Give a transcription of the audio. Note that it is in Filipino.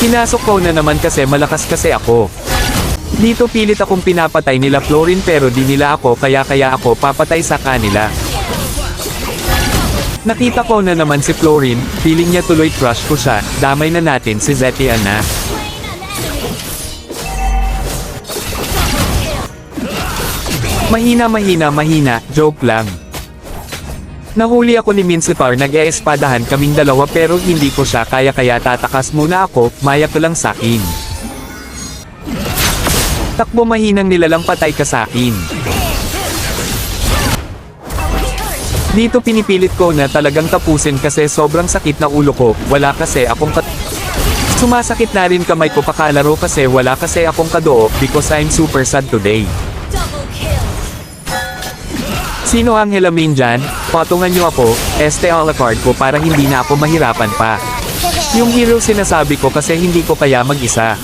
Pinasok ko na naman kasi malakas kasi ako. Dito pilit akong pinapatay nila Florin pero di nila ako kaya ako papatay sa kanila. Nakita ko na naman si Florin, feeling niya tuloy crush ko siya, damay na natin si Zetian na. Mahina, joke lang. Nahuli ako ni Minsipar, nag-e-espadahan kaming dalawa pero hindi ko siya kaya tatakas muna ako, maya ko lang sakin. Takbo mahinang nilalang patay ka sakin. Dito pinipilit ko na talagang tapusin kasi sobrang sakit na ulo ko, wala kasi akong sumasakit na rin kamay ko kakalaro kasi wala kasi akong kadoo because I'm super sad today. Sino ang helamin dyan? Patungan nyo ako, este a la carte ko para hindi na ako mahirapan pa. Yung hero sinasabi ko kasi hindi ko kaya mag-isa.